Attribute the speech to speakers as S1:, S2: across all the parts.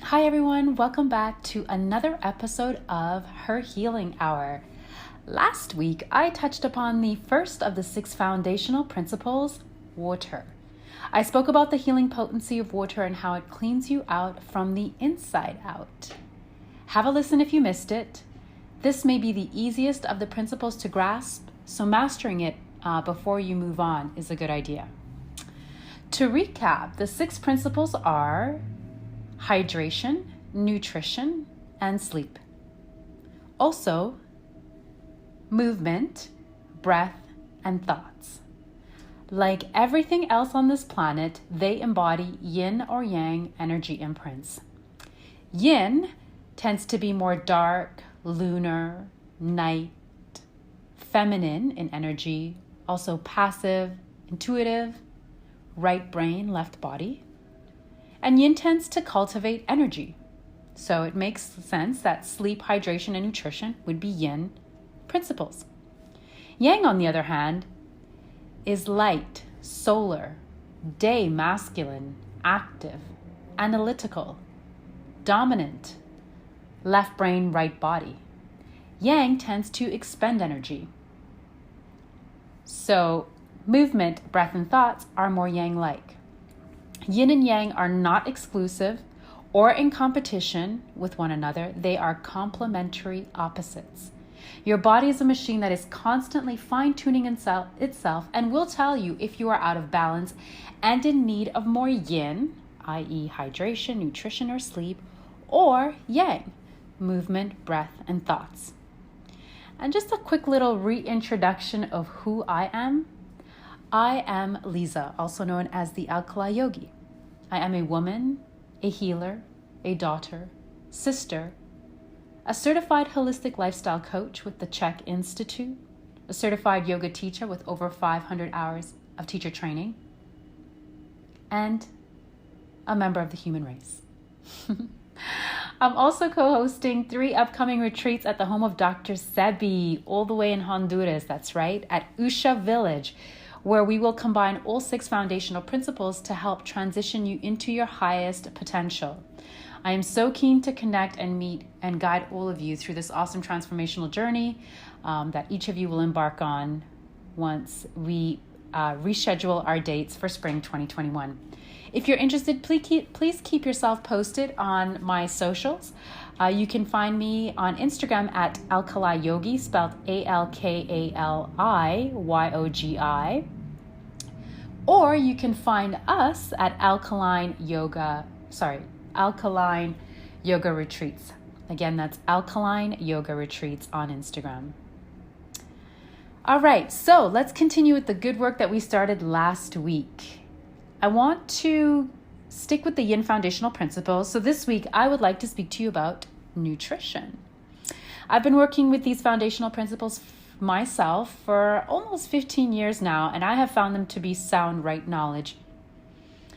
S1: Hi everyone, welcome back to another episode of Her Healing Hour. Last week, I touched upon the first of the 6 foundational principles, water. I spoke about the healing potency of water and how it cleans you out from the inside out. Have a listen if you missed it. This may be the easiest of the principles to grasp, so mastering it before you move on is a good idea. To recap, the 6 principles are hydration, nutrition, and sleep. Also, movement, breath, and thoughts. Like everything else on this planet, they embody yin or yang energy imprints. Yin tends to be more dark, lunar, night, feminine in energy, also passive, intuitive, right brain, left body. And yin tends to cultivate energy. So it makes sense that sleep, hydration, and nutrition would be yin principles. Yang, on the other hand, is light, solar, day, masculine, active, analytical, dominant, left brain, right body. Yang tends to expend energy. So movement, breath, and thoughts are more yang-like. Yin and yang are not exclusive or in competition with one another. They are complementary opposites. Your body is a machine that is constantly fine-tuning itself and will tell you if you are out of balance and in need of more yin, i.e. hydration, nutrition, or sleep, or yang, movement, breath, and thoughts. And just a quick little reintroduction of who I am. I am Lisa, also known as the AlkaliYogi. I am a woman, a healer, a daughter, sister, a certified holistic lifestyle coach with the Chek Institute, a certified yoga teacher with over 500 hours of teacher training, and a member of the human race. I'm also co-hosting 3 upcoming retreats at the home of Dr. Sebi, all the way in Honduras, that's right, at Usha Village, where we will combine all 6 foundational principles to help transition you into your highest potential. I am so keen to connect and meet and guide all of you through this awesome transformational journey that each of you will embark on once we reschedule our dates for spring 2021. If you're interested, please keep yourself posted on my socials. You can find me on Instagram at AlkaliYogi, spelled AlkaliYogi, or you can find us at Alkaline Yoga Retreats. Again, that's Alkaline Yoga Retreats on Instagram. All right, so let's continue with the good work that we started last week. I want to stick with the yin foundational principles. So this week, I would like to speak to you about nutrition. I've been working with these foundational principles myself for almost 15 years now, and I have found them to be sound right knowledge.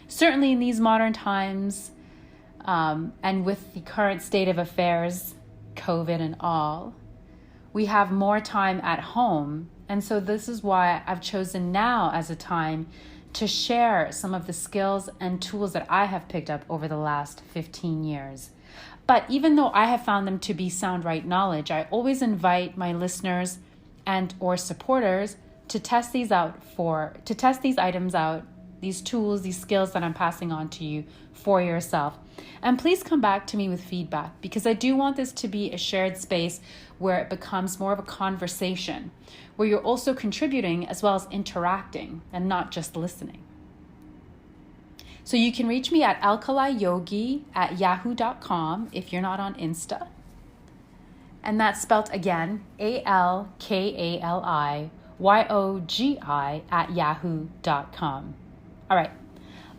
S1: Certainly in these modern times, and with the current state of affairs, COVID and all, we have more time at home. And so this is why I've chosen now as a time to share some of the skills and tools that I have picked up over the last 15 years. But even though I have found them to be sound right knowledge, I always invite my listeners and or supporters to test these items out, these tools, these skills that I'm passing on to you for yourself. And please come back to me with feedback, because I do want this to be a shared space where it becomes more of a conversation, where you're also contributing as well as interacting and not just listening. So you can reach me at AlkaliYogi@yahoo.com if you're not on Insta. And that's spelt again, AlkaliYogi@yahoo.com. All right,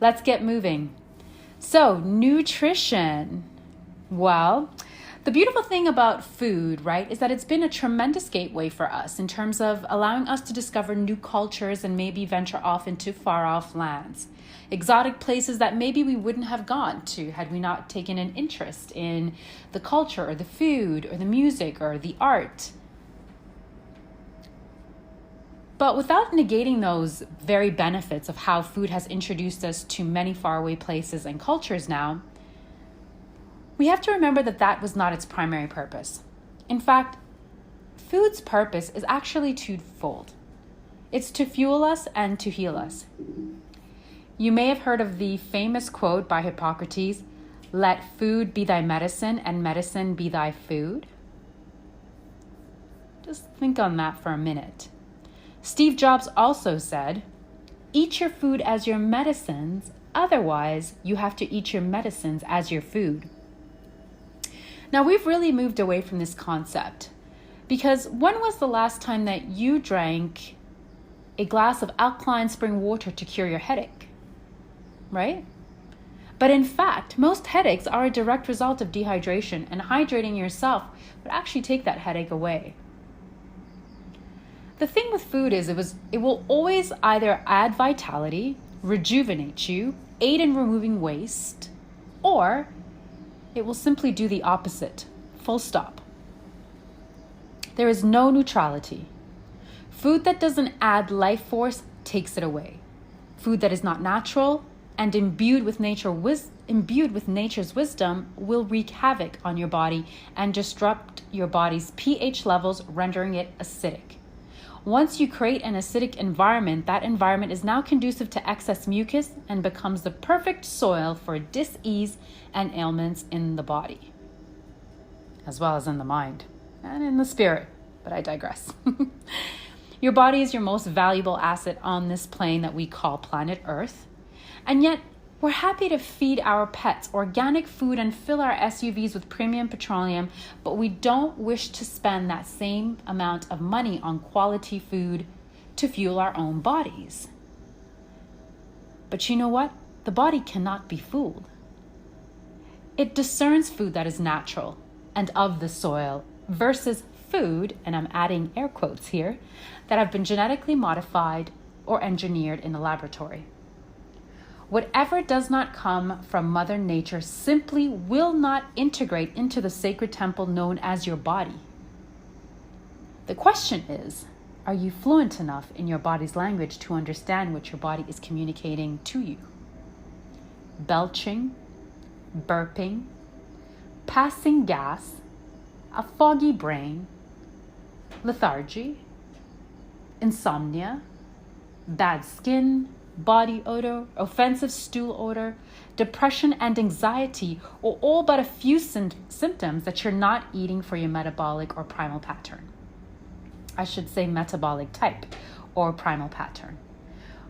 S1: let's get moving. So nutrition. Well, the beautiful thing about food, right, is that it's been a tremendous gateway for us in terms of allowing us to discover new cultures and maybe venture off into far-off lands. Exotic places that maybe we wouldn't have gone to had we not taken an interest in the culture or the food or the music or the art. But without negating those very benefits of how food has introduced us to many faraway places and cultures now, we have to remember that that was not its primary purpose. In fact, food's purpose is actually twofold. It's to fuel us and to heal us. You may have heard of the famous quote by Hippocrates, "Let food be thy medicine and medicine be thy food." Just think on that for a minute. Steve Jobs also said, "Eat your food as your medicines, otherwise you have to eat your medicines as your food." Now, we've really moved away from this concept because when was the last time that you drank a glass of alkaline spring water to cure your headache, right? But in fact, most headaches are a direct result of dehydration, and hydrating yourself would actually take that headache away. The thing with food is it will always either add vitality, rejuvenate you, aid in removing waste, or it will simply do the opposite. Full stop. There is no neutrality. Food that doesn't add life force takes it away. Food that is not natural and imbued with nature's wisdom will wreak havoc on your body and disrupt your body's pH levels, rendering it acidic. Once you create an acidic environment, that environment is now conducive to excess mucus and becomes the perfect soil for dis-ease and ailments in the body, as well as in the mind and in the spirit, but I digress. Your body is your most valuable asset on this plane that we call planet Earth, and yet we're happy to feed our pets organic food and fill our SUVs with premium petroleum, but we don't wish to spend that same amount of money on quality food to fuel our own bodies. But you know what? The body cannot be fooled. It discerns food that is natural and of the soil versus food, and I'm adding air quotes here, that have been genetically modified or engineered in a laboratory. Whatever does not come from Mother Nature simply will not integrate into the sacred temple known as your body. The question is, are you fluent enough in your body's language to understand what your body is communicating to you? Belching, burping, passing gas, a foggy brain, lethargy, insomnia, bad skin, body odor, offensive stool odor, depression and anxiety are all but a few symptoms that you're not eating for your metabolic or primal pattern. I should say metabolic type or primal pattern.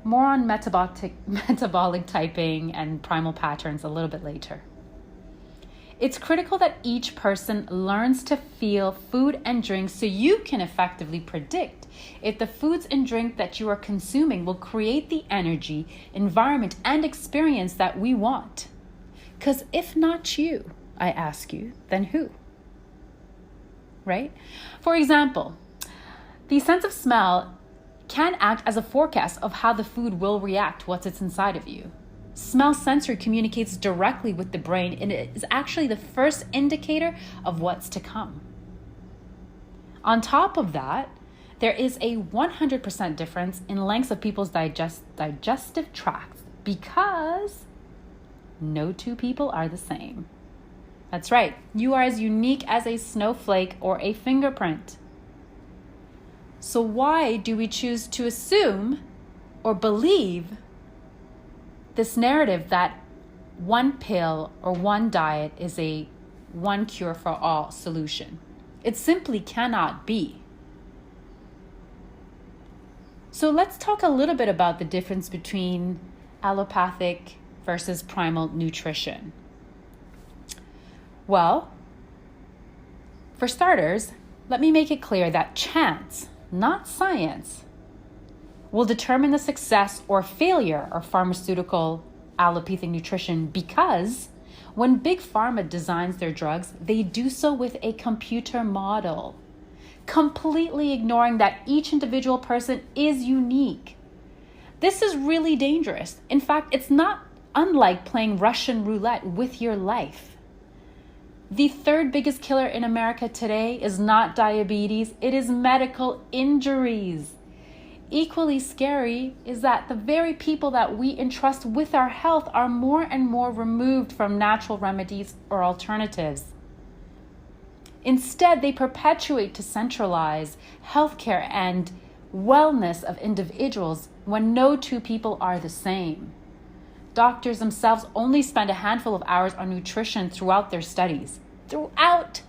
S1: More on metabolic typing and primal patterns a little bit later. It's critical that each person learns to feel food and drink so you can effectively predict if the foods and drink that you are consuming will create the energy, environment, and experience that we want. Because if not you, I ask you, then who? Right? For example, the sense of smell can act as a forecast of how the food will react once it's inside of you. Smell sensory communicates directly with the brain, and it is actually the first indicator of what's to come. On top of that, there is a 100% difference in lengths of people's digestive tracts because no two people are the same. That's right, you are as unique as a snowflake or a fingerprint. So why do we choose to assume or believe this narrative that one pill or one diet is a one cure for all solution? It simply cannot be. So let's talk a little bit about the difference between allopathic versus primal nutrition. Well, for starters, let me make it clear that chance, not science, will determine the success or failure of pharmaceutical allopathic nutrition, because when Big Pharma designs their drugs, they do so with a computer model, completely ignoring that each individual person is unique. This is really dangerous. In fact, it's not unlike playing Russian roulette with your life. The third biggest killer in America today is not diabetes, it is medical injuries. equally scary is that the very people that we entrust with our health are more and more removed from natural remedies or alternatives. Instead, they perpetuate to centralize healthcare and wellness of individuals when no two people are the same. Doctors themselves only spend a handful of hours on nutrition throughout their studies. Throughout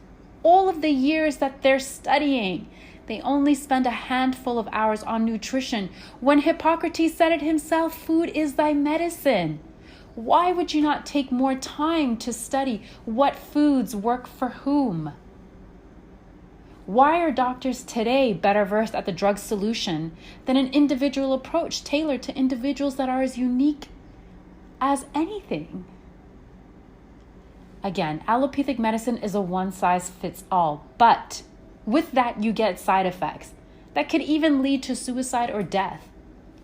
S1: all of the years that they're studying, they only spend a handful of hours on nutrition when Hippocrates said it himself, food is thy medicine. Why would you not take more time to study what foods work for whom? Why are doctors today better versed at the drug solution than an individual approach tailored to individuals that are as unique as anything? Again, allopathic medicine is a one-size-fits-all, but with that you get side effects that could even lead to suicide or death.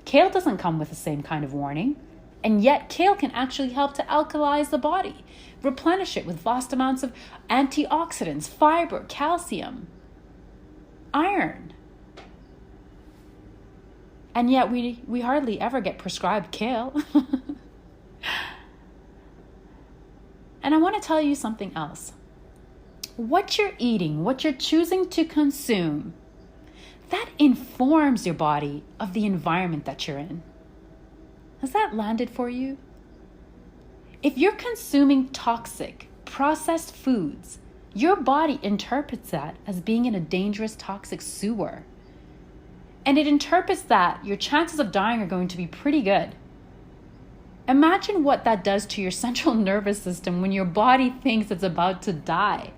S1: Kale doesn't come with the same kind of warning, and yet kale can actually help to alkalize the body, replenish it with vast amounts of antioxidants, fiber, calcium, iron. And yet we hardly ever get prescribed kale. And I want to tell you something else. What you're eating, what you're choosing to consume, that informs your body of the environment that you're in. Has that landed for you? If you're consuming toxic, processed foods, your body interprets that as being in a dangerous, toxic sewer. And it interprets that your chances of dying are going to be pretty good. Imagine what that does to your central nervous system when your body thinks it's about to die.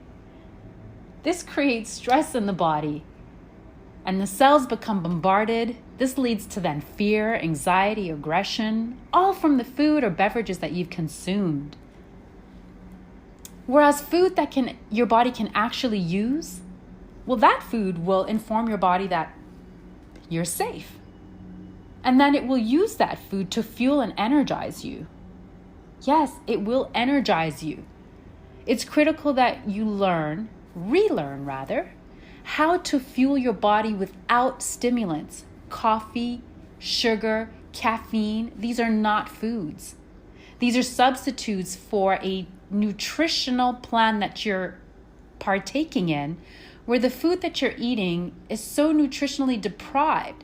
S1: This creates stress in the body, and the cells become bombarded. This leads to then fear, anxiety, aggression, all from the food or beverages that you've consumed. Whereas food that your body can actually use, well, that food will inform your body that you're safe. And then it will use that food to fuel and energize you. Yes, it will energize you. It's critical that you relearn rather, how to fuel your body without stimulants. Coffee, sugar, caffeine, these are not foods. These are substitutes for a nutritional plan that you're partaking in, where the food that you're eating is so nutritionally deprived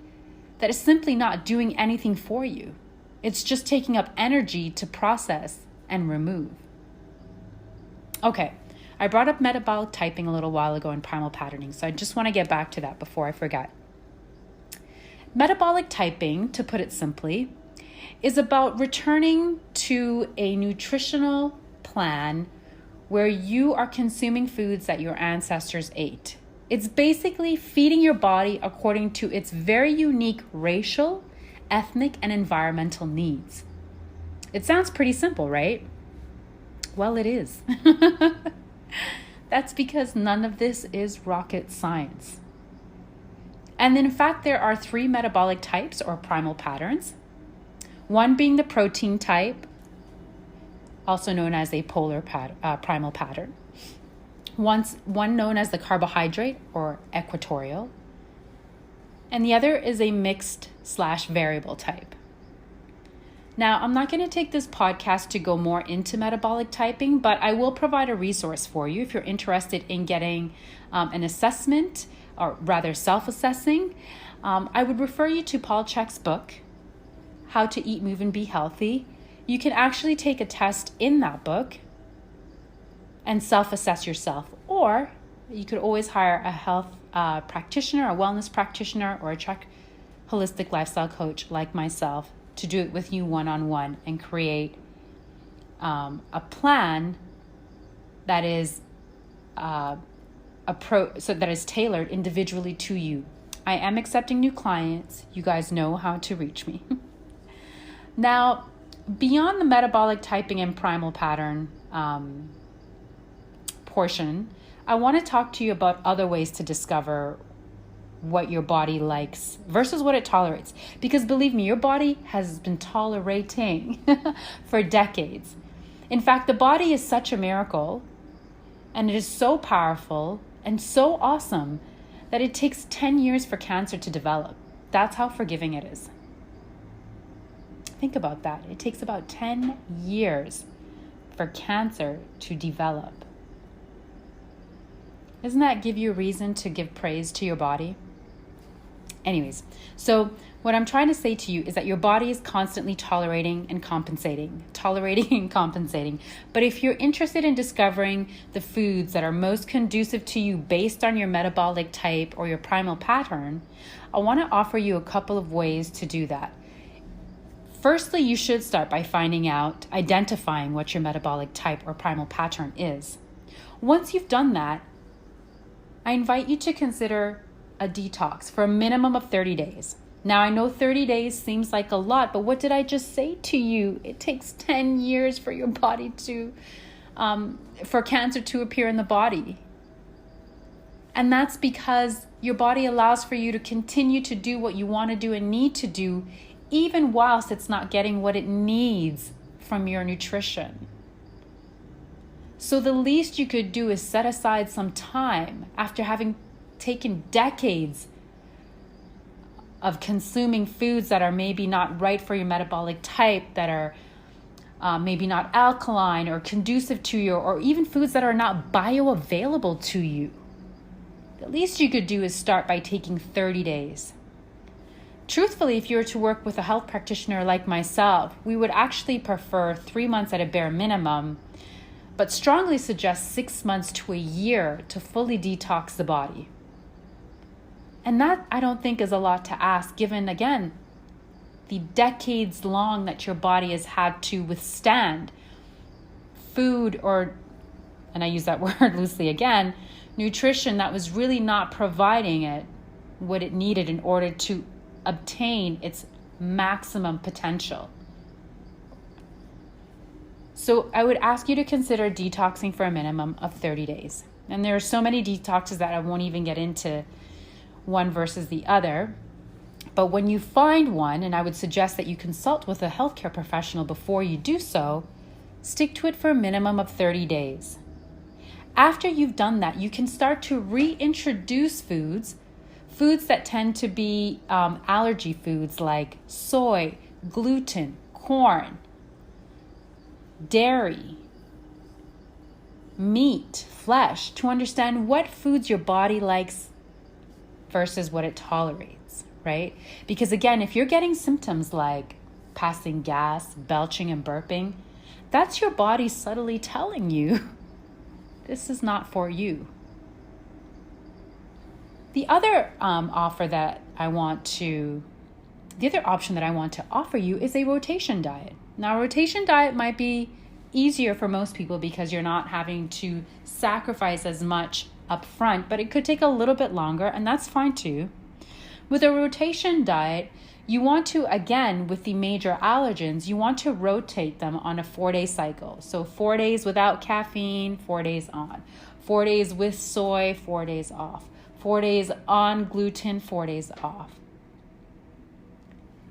S1: that it's simply not doing anything for you. It's just taking up energy to process and remove. Okay, I brought up metabolic typing a little while ago in primal patterning, so I just want to get back to that before I forget. Metabolic typing, to put it simply, is about returning to a nutritional plan where you are consuming foods that your ancestors ate. It's basically feeding your body according to its very unique racial, ethnic, and environmental needs. It sounds pretty simple, right? Well, it is. That's because none of this is rocket science. And in fact, there are 3 metabolic types or primal patterns. One being the protein type, also known as a polar primal pattern. One known as the carbohydrate or equatorial. And the other is a mixed/variable type. Now, I'm not going to take this podcast to go more into metabolic typing, but I will provide a resource for you if you're interested in getting an assessment, or rather self-assessing. I would refer you to Paul Chek's book, How to Eat, Move, and Be Healthy. You can actually take a test in that book and self-assess yourself, or you could always hire a health practitioner, a wellness practitioner, or a Chek holistic lifestyle coach like myself to do it with you one-on-one and create a plan that is that is tailored individually to you. I am accepting new clients. You guys know how to reach me. Now, beyond the metabolic typing and primal pattern portion, I want to talk to you about other ways to discover what your body likes versus what it tolerates. Because believe me, your body has been tolerating for decades. In fact, the body is such a miracle, and it is so powerful and so awesome that it takes 10 years for cancer to develop. That's how forgiving it is. Think about that. It takes about 10 years for cancer to develop. Doesn't that give you a reason to give praise to your body? Anyways, so what I'm trying to say to you is that your body is constantly tolerating and compensating. But if you're interested in discovering the foods that are most conducive to you based on your metabolic type or your primal pattern, I want to offer you a couple of ways to do that. Firstly, you should start by identifying what your metabolic type or primal pattern is. Once you've done that, I invite you to consider a detox for a minimum of 30 days. Now, I know 30 days seems like a lot, but what did I just say to you? It takes 10 years for your body for cancer to appear in the body. And that's because your body allows for you to continue to do what you want to do and need to do, even whilst it's not getting what it needs from your nutrition. So the least you could do is set aside some time after having taken decades of consuming foods that are maybe not right for your metabolic type, that are maybe not alkaline or conducive to you, or even foods that are not bioavailable to you. The least you could do is start by taking 30 days. Truthfully, if you were to work with a health practitioner like myself, we would actually prefer 3 months at a bare minimum, but strongly suggest 6 months to a year to fully detox the body. And that, I don't think, is a lot to ask, given, again, the decades long that your body has had to withstand food and I use that word loosely again, nutrition that was really not providing it what it needed in order to obtain its maximum potential. So I would ask you to consider detoxing for a minimum of 30 days. And there are so many detoxes that I won't even get into one versus the other. But when you find one, and I would suggest that you consult with a healthcare professional before you do so, stick to it for a minimum of 30 days. After you've done that, you can start to reintroduce foods that tend to be allergy foods like soy, gluten, corn, dairy, meat, flesh, to understand what foods your body likes versus what it tolerates, right? Because again, if you're getting symptoms like passing gas, belching, and burping, that's your body subtly telling you this is not for you. The other option that I want to offer you is a rotation diet. Now, a rotation diet might be easier for most people because you're not having to sacrifice as much up front, but it could take a little bit longer, and that's fine too. With a rotation diet, you want to, again, with the major allergens, you want to rotate them on a 4-day cycle. So 4 days without caffeine, 4 days on. 4 days with soy, 4 days off. 4 days on gluten, 4 days off.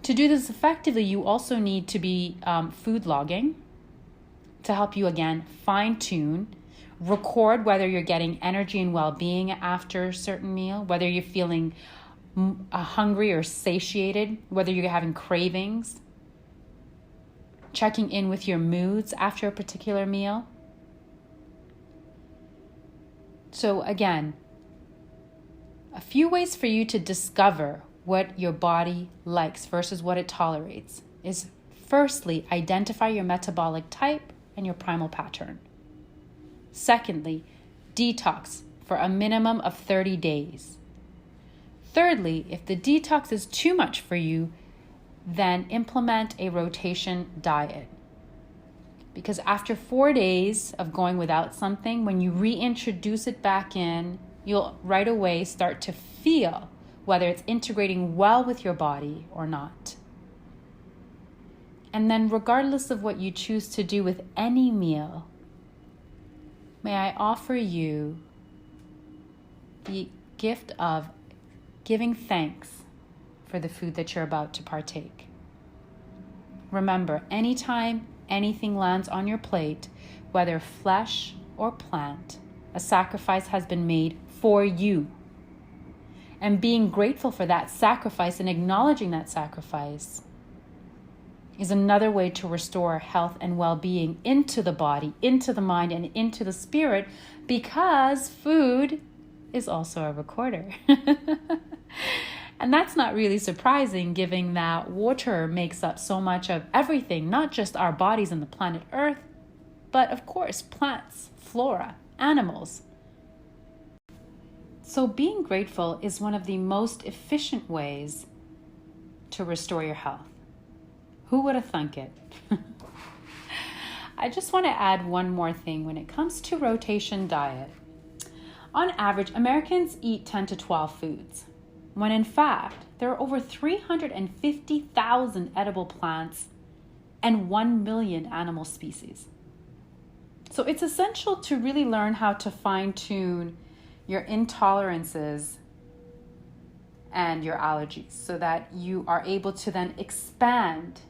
S1: To do this effectively, you also need to be food logging to help you, again, fine-tune, record whether you're getting energy and well-being after a certain meal, whether you're feeling hungry or satiated, whether you're having cravings, checking in with your moods after a particular meal. So again, a few ways for you to discover what your body likes versus what it tolerates is, firstly, identify your metabolic type and your primal pattern. Secondly, detox for a minimum of 30 days. Thirdly, if the detox is too much for you, then implement a rotation diet. Because after 4 days of going without something, when you reintroduce it back in, you'll right away start to feel whether it's integrating well with your body or not. And then regardless of what you choose to do with any meal, may I offer you the gift of giving thanks for the food that you're about to partake. Remember, anytime anything lands on your plate, whether flesh or plant, a sacrifice has been made for you. And being grateful for that sacrifice and acknowledging that sacrifice is another way to restore health and well-being into the body, into the mind, and into the spirit, because food is also a recorder. And that's not really surprising, given that water makes up so much of everything, not just our bodies and the planet Earth, but of course, plants, flora, animals. So being grateful is one of the most efficient ways to restore your health. Who would have thunk it? I just want to add one more thing when it comes to rotation diet. On average, Americans eat 10 to 12 foods, when in fact, there are over 350,000 edible plants and 1 million animal species. So it's essential to really learn how to fine-tune your intolerances and your allergies so that you are able to then expand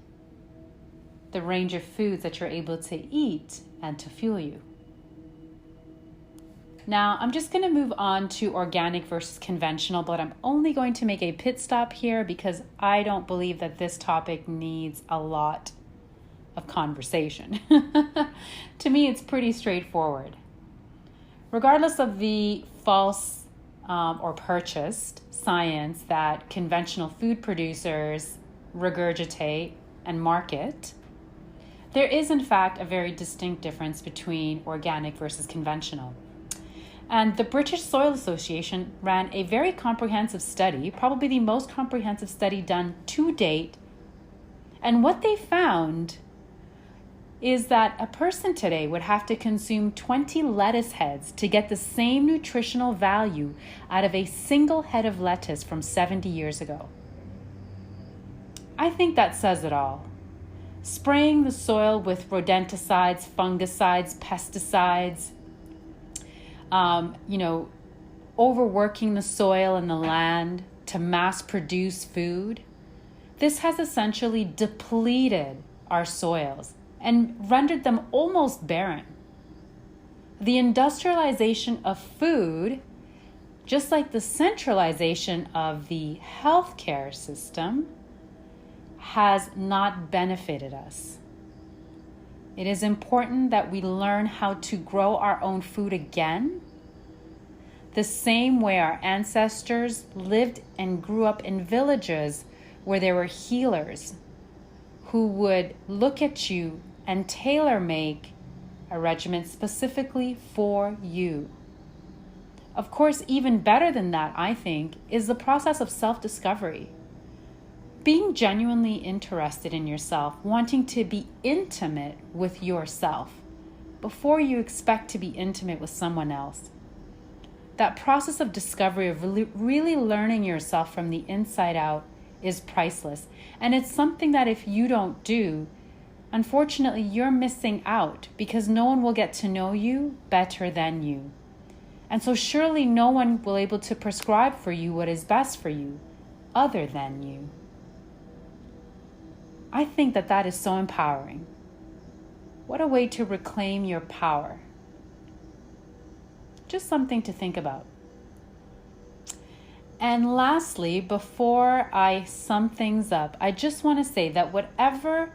S1: the range of foods that you're able to eat and to fuel you. Now, I'm just going to move on to organic versus conventional, but I'm only going to make a pit stop here because I don't believe that this topic needs a lot of conversation. To me, it's pretty straightforward. Regardless of the false or purchased science that conventional food producers regurgitate and market, there is in fact a very distinct difference between organic versus conventional. And the British Soil Association ran a very comprehensive study, probably the most comprehensive study done to date. And what they found is that a person today would have to consume 20 lettuce heads to get the same nutritional value out of a single head of lettuce from 70 years ago. I think that says it all. Spraying the soil with rodenticides, fungicides, pesticides, overworking the soil and the land to mass produce food. This has essentially depleted our soils and rendered them almost barren. The industrialization of food, just like the centralization of the healthcare system, has not benefited us. It is important that we learn how to grow our own food again, the same way our ancestors lived and grew up in villages where there were healers who would look at you and tailor-make a regimen specifically for you. Of course, even better than that, I think, is the process of self-discovery. Being genuinely interested in yourself, wanting to be intimate with yourself before you expect to be intimate with someone else. That process of discovery, of really learning yourself from the inside out, is priceless. And it's something that if you don't do, unfortunately, you're missing out because no one will get to know you better than you. And so surely no one will be able to prescribe for you what is best for you other than you. I think that that is so empowering. What a way to reclaim your power. Just something to think about. And lastly, before I sum things up, I just want to say that whatever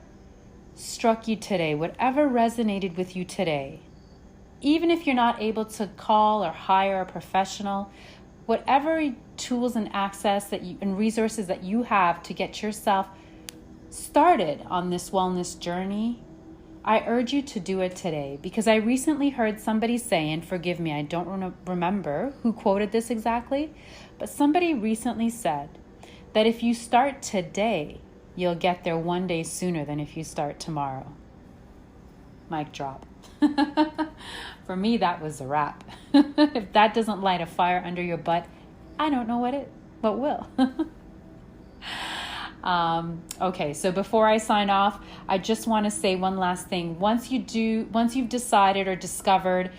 S1: struck you today, whatever resonated with you today, even if you're not able to call or hire a professional, whatever tools and access that you and resources that you have to get yourself started on this wellness journey, I urge you to do it today, because I recently heard somebody say, and forgive me, I don't remember who quoted this exactly, but somebody recently said that if you start today, you'll get there one day sooner than if you start tomorrow. Mic drop. For me, that was a wrap. If that doesn't light a fire under your butt, I don't know what will. Okay, so before I sign off, I just want to say one last thing. Once you've decided or discovered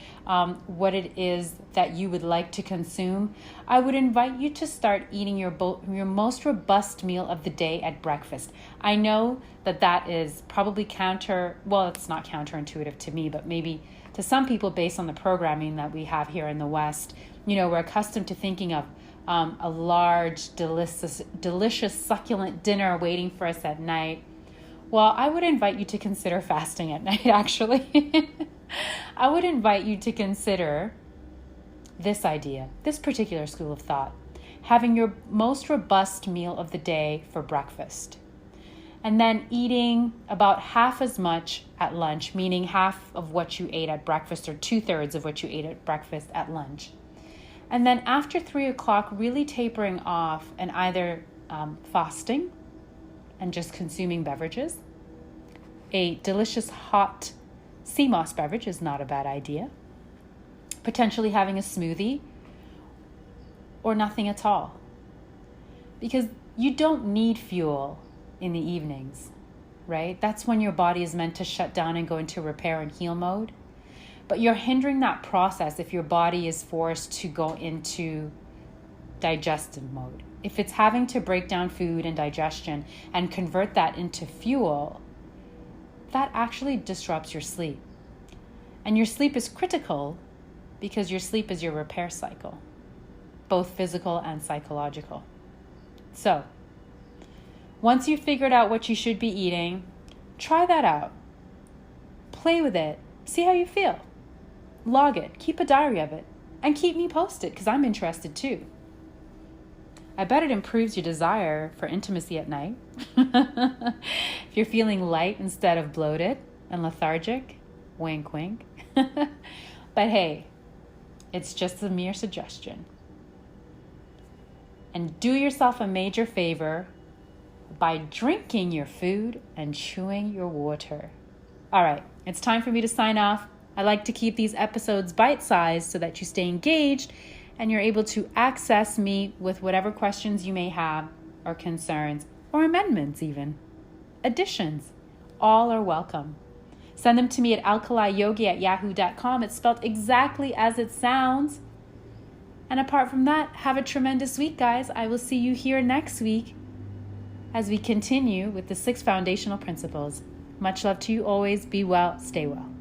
S1: what it is that you would like to consume, I would invite you to start eating your most robust meal of the day at breakfast. I know that is probably it's not counterintuitive to me, but maybe to some people based on the programming that we have here in the West. We're accustomed to thinking of a large, delicious, succulent dinner waiting for us at night, well, I would invite you to consider fasting at night, actually. I would invite you to consider this idea, this particular school of thought, having your most robust meal of the day for breakfast, and then eating about half as much at lunch, meaning half of what you ate at breakfast or 2/3 of what you ate at breakfast at lunch. And then after 3 o'clock, really tapering off and either fasting and just consuming beverages. A delicious hot sea moss beverage is not a bad idea. Potentially having a smoothie or nothing at all. Because you don't need fuel in the evenings, right? That's when your body is meant to shut down and go into repair and heal mode. But you're hindering that process if your body is forced to go into digestive mode. If it's having to break down food and digestion and convert that into fuel, that actually disrupts your sleep. And your sleep is critical because your sleep is your repair cycle, both physical and psychological. So, once you've figured out what you should be eating, try that out. Play with it. See how you feel. Log it. Keep a diary of it. And keep me posted because I'm interested too. I bet it improves your desire for intimacy at night. If you're feeling light instead of bloated and lethargic, wink, wink. But hey, it's just a mere suggestion. And do yourself a major favor by drinking your food and chewing your water. All right, it's time for me to sign off. I like to keep these episodes bite-sized so that you stay engaged and you're able to access me with whatever questions you may have or concerns or amendments even. Additions, all are welcome. Send them to me at AlkaliYogi@yahoo.com. It's spelled exactly as it sounds. And apart from that, have a tremendous week, guys. I will see you here next week as we continue with the 6 foundational principles. Much love to you always. Be well, stay well.